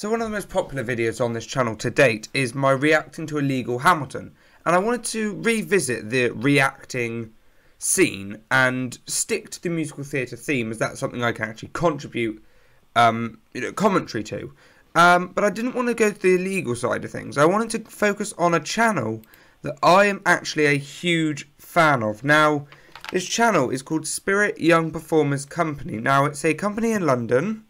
So one of the most popular videos on this channel to date is my reacting to Illegal Hamilton, and I wanted to revisit the reacting scene and stick to the musical theatre theme, as that's something I can actually contribute commentary to. But I didn't want to go to the illegal side of things. I wanted to focus on a channel that I am actually a huge fan of. Now, this channel is called Spirit Young Performers Company. Now, it's a company in London.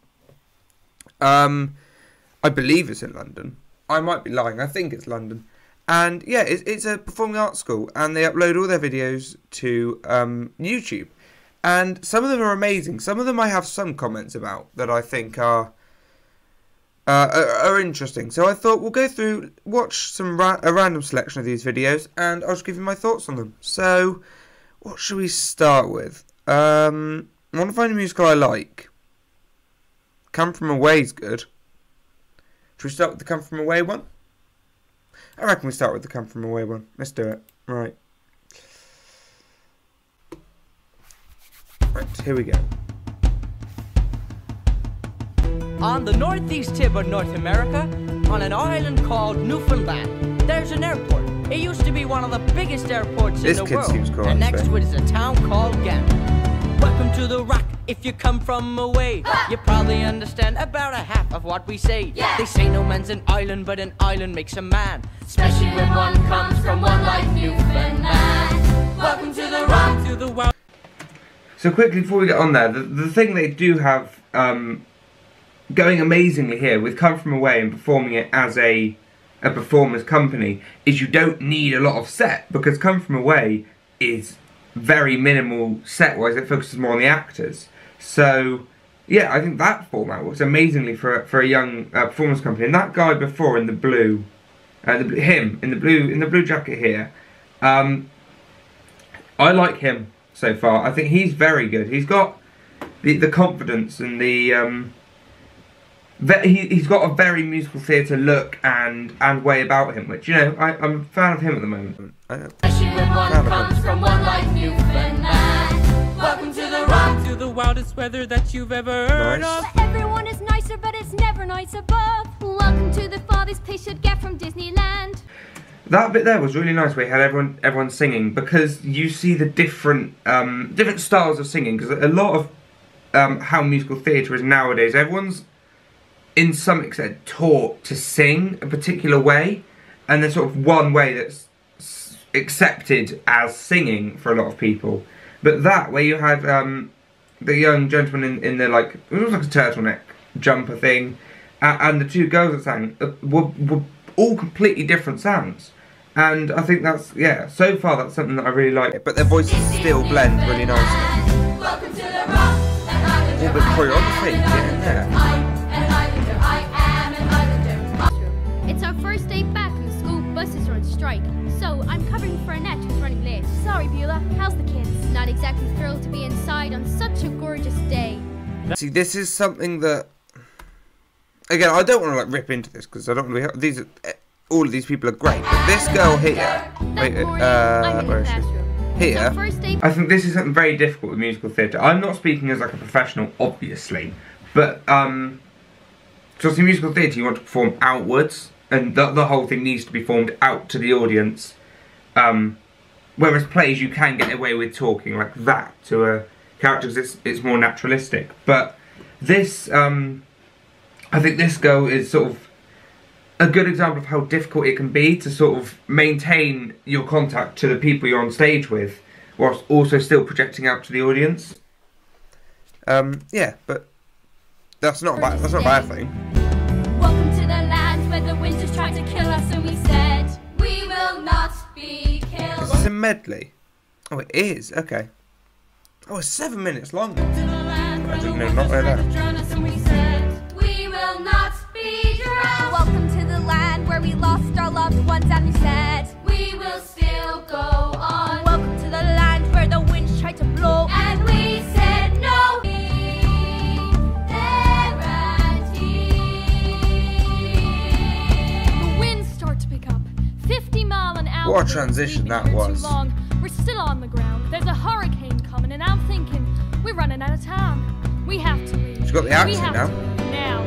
I believe it's in London. I might be lying. I think it's London. And yeah, it's a performing arts school, and they upload all their videos to YouTube. And some of them are amazing. Some of them I have some comments about that I think are interesting. So I thought we'll go through, watch a random selection of these videos, and I'll just give you my thoughts on them. So, what should we start with? I want to find a musical I like. Come From Away is good. Should we start with the Come From Away one? I reckon we start with the Come From Away one. Let's do it. Right. Right, here we go. On the northeast tip of North America, on an island called Newfoundland, there's an airport. It used to be one of the biggest airports in the world, and next to it is a town called Ghent. Welcome to the Rock. If you come from away, you probably understand about a half of what we say. They say no man's an island, but an island makes a man, especially when one comes from one like Newfoundland. Welcome to the Rock, to the world. So quickly before we get on there, the thing they do have going amazingly here with Come From Away and performing it as a performers company is you don't need a lot of set, because Come From Away is very minimal set-wise. It focuses more on the actors. So yeah, I think that format works amazingly for a young performance company. And that guy before in the blue, him in the blue jacket here, I like him so far. I think he's very good. He's got the confidence and the he's got a very musical theatre look and way about him, which, you know, I'm a fan of him at the moment. Especially when one comes from one like Newfoundland. Welcome to the Rock, to the wildest weather that you've ever heard of. Everyone is nicer, but it's never nice above. Welcome to the farthest place you'd get from Disneyland. That bit there was really nice, where you had everyone singing, because you see the different styles of singing. Because a lot of how musical theatre is nowadays, everyone's in some extent taught to sing a particular way, and there's sort of one way that's accepted as singing for a lot of people. But that, where you had the young gentleman in the, like, it was like a turtleneck jumper thing, and the two girls that sang were all completely different sounds. And I think that's, yeah, so far that's something that I really like. But their voices still blend really nicely. Welcome to the Rock, A little bit of choreography, yeah. It's our first day back and the school buses are on strike. So I'm covering for Annette, who's running late. Sorry, Beulah. How's the kids? Not exactly thrilled to be inside on such a gorgeous day. See, this is something that, again, I don't want to like rip into this, because I don't really. All of these people are great, but this girl here, where is she? Here, I think this is something very difficult with musical theatre. I'm not speaking as like a professional, obviously, but because in musical theatre you want to perform outwards, and the whole thing needs to be formed out to the audience. Whereas plays, you can get away with talking like that to a character, because it's more naturalistic. But this, I think this girl is sort of a good example of how difficult it can be to sort of maintain your contact to the people you're on stage with, whilst also still projecting out to the audience. Yeah, but that's not a bad thing. Welcome to the land where the wind just tried to kill us, and we said we will not be killed. Is this a medley? Oh, it is. Okay. Oh, it's 7 minutes long. I didn't know, not know that. We will not be drowned. Welcome to the land where we lost our loved ones, and we said we will still go on. Welcome to the land where the winds tried to blow, and we said no. The winds start to pick up, 50 miles an hour. What a transition that was. We're still on the ground. There's a hurricane coming, and I'm thinking we're running out of time. We have to leave. She's got the accent now. Now.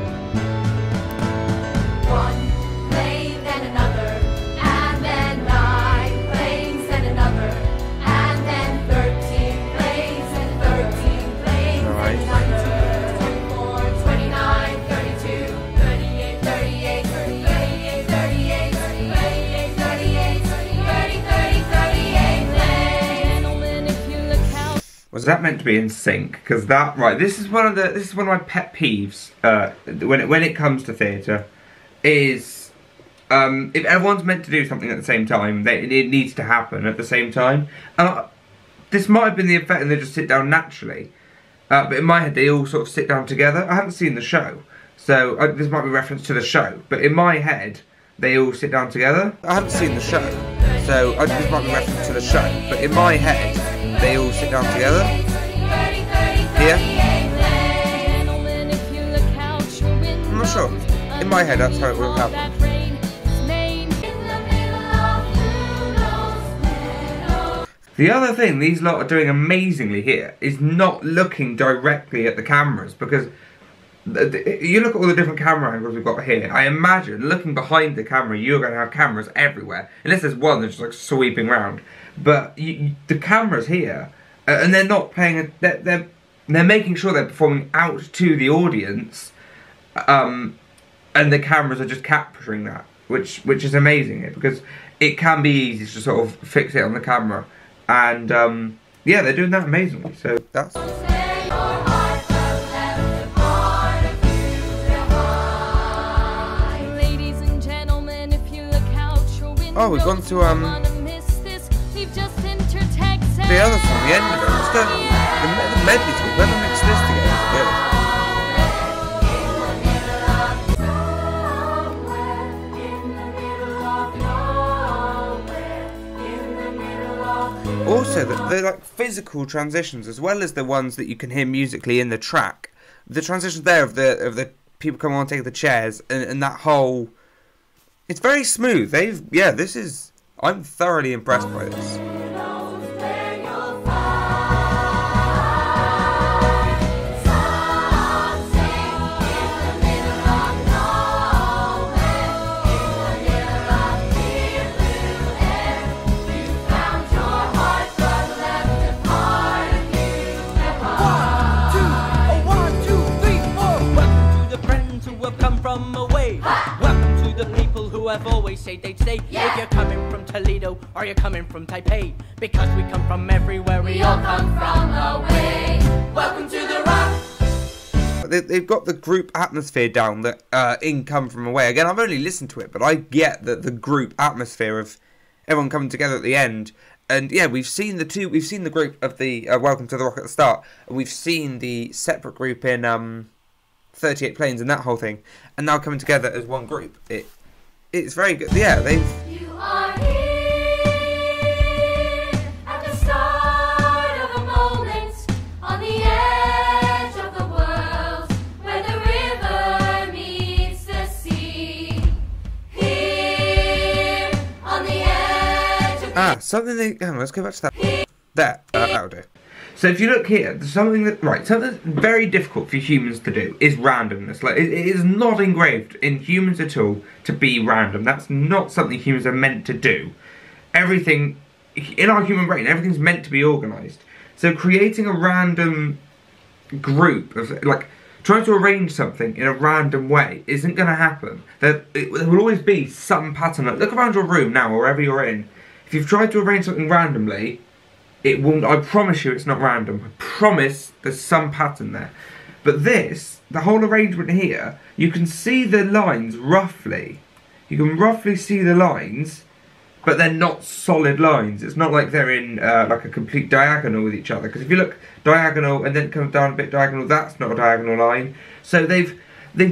one plane, then another, and then 9 planes, then another, and then 13 planes, and 13 planes, Right. then another. 24, 29, 32, 38, 38, 38, 38, 38, 38, 30, 30, 38 planes. Was that meant to be in sync? Because that, right, this is one of my pet peeves when it comes to theatre, is if everyone's meant to do something at the same time, it needs to happen at the same time. This might have been the effect and they just sit down naturally, but in my head they all sort of sit down together. I haven't seen the show, so this might be reference to the show, but in my head they all sit down together. I haven't seen the show, so this might be reference to the show, but in my head they all sit down together. Here? I'm not sure. In my head, that's how it will happen. The other thing these lot are doing amazingly here is not looking directly at the cameras, because you look at all the different camera angles we've got here. I imagine looking behind the camera, you're going to have cameras everywhere, unless there's one that's just like sweeping round. But the cameras here, and they're not paying. They're making sure they're performing out to the audience, and the cameras are just capturing that, which is amazing here, because it can be easy to sort of fix it on the camera, and yeah, they're doing that amazingly. So that's. Oh, we've gone to the other song, the end of it. Let's go. The medley talk. Whoever mixed this together is good. Also, they're like physical transitions as well as the ones that you can hear musically in the track. The transitions there of the people coming on, taking the chairs, and that whole. It's very smooth. I'm thoroughly impressed by this. Come from away. Welcome to the people who have always said they'd stay. Yeah. If you're coming from Toledo or you're coming from Taipei, because we come from everywhere, we all come from away. Welcome to the rock. They've got the group atmosphere down that in Come From Away. Again, I've only listened to it, but I get that the group atmosphere of everyone coming together at the end. And yeah, we've seen the group of the Welcome to the Rock at the start, and we've seen the separate group in 38 Planes and that whole thing, and now coming together as one group. It's very good. Yeah, they've. You are here at the start of a moment, on the edge of the world, where the river meets the sea. Here on the edge of the Something they. Hang on, let's go back to that. There, that'll do. So if you look here, something that's very difficult for humans to do is randomness. Like it is not engraved in humans at all to be random. That's not something humans are meant to do. Everything in our human brain, everything's meant to be organised. So creating a random group of trying to arrange something in a random way isn't going to happen. There will always be some pattern. Look around your room now, wherever you're in. If you've tried to arrange something randomly, it won't. I promise you, it's not random. I promise there's some pattern there. But this, the whole arrangement here, you can see the lines roughly. You can roughly see the lines, but they're not solid lines. It's not like they're in like a complete diagonal with each other. Because if you look diagonal and then it comes down a bit diagonal, that's not a diagonal line. So they've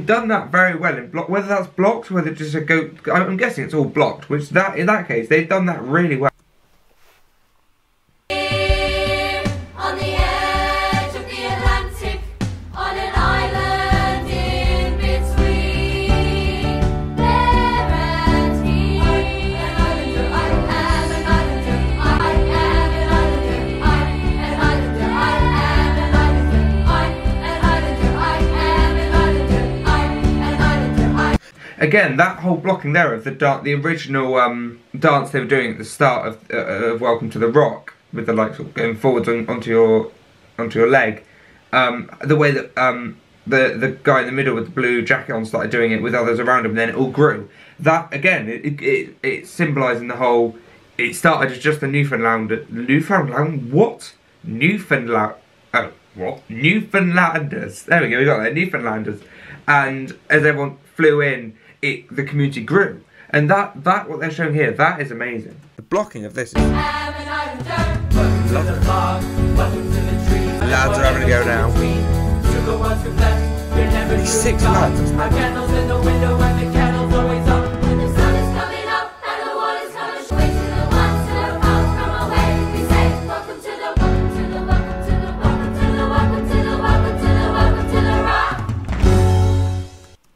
done that very well in block. Whether that's blocked, whether it's just I'm guessing it's all blocked. Which in that case, they've done that really well. again, that whole blocking there of the original dance they were doing at the start of Welcome to the Rock, with the like sort of going forwards onto your leg, the way that the guy in the middle with the blue jacket on started doing it with others around him, and then it all grew. That again, it's symbolising the whole. It started as just the Newfoundlanders. There we go, we got there, Newfoundlanders. And as everyone flew in, the community grew. And that what they're showing here, that is amazing. The blocking of this is... Lads are having a go now. These 6 lads, that's mad.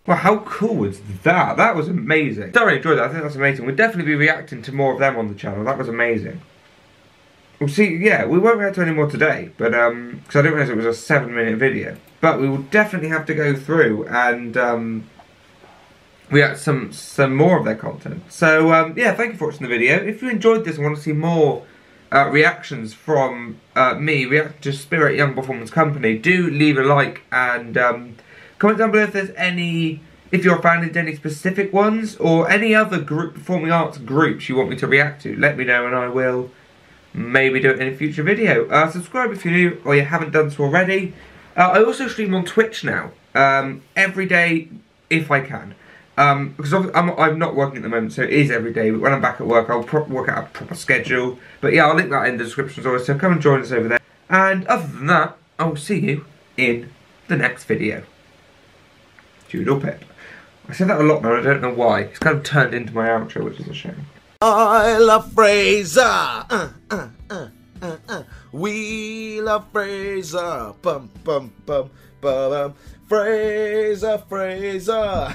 Well, how cool was that? That was amazing. Thoroughly enjoyed that. I think that's amazing. We'll definitely be reacting to more of them on the channel. That was amazing. We'll see, yeah, we won't react to any more today, but, because I didn't realise it was a 7-minute video. But we will definitely have to go through and, react to some more of their content. So, yeah, thank you for watching the video. If you enjoyed this and want to see more reactions from me reacting to Spirit Young Performance Company, do leave a like and, comment down below if there's any, if you're a fan of any specific ones, or any other performing arts groups you want me to react to. Let me know and I will maybe do it in a future video. Subscribe if you're new or you haven't done so already. I also stream on Twitch now, every day if I can. Because I'm not working at the moment, so it is every day, but when I'm back at work I'll work out a proper schedule. But yeah, I'll link that in the description as always, so come and join us over there. And other than that, I will see you in the next video. Doodle pip. I said that a lot now, I don't know why. It's kind of turned into my outro, which is a shame. I love Fraser. We love Fraser. Bum bum bum bum. Fraser, Fraser.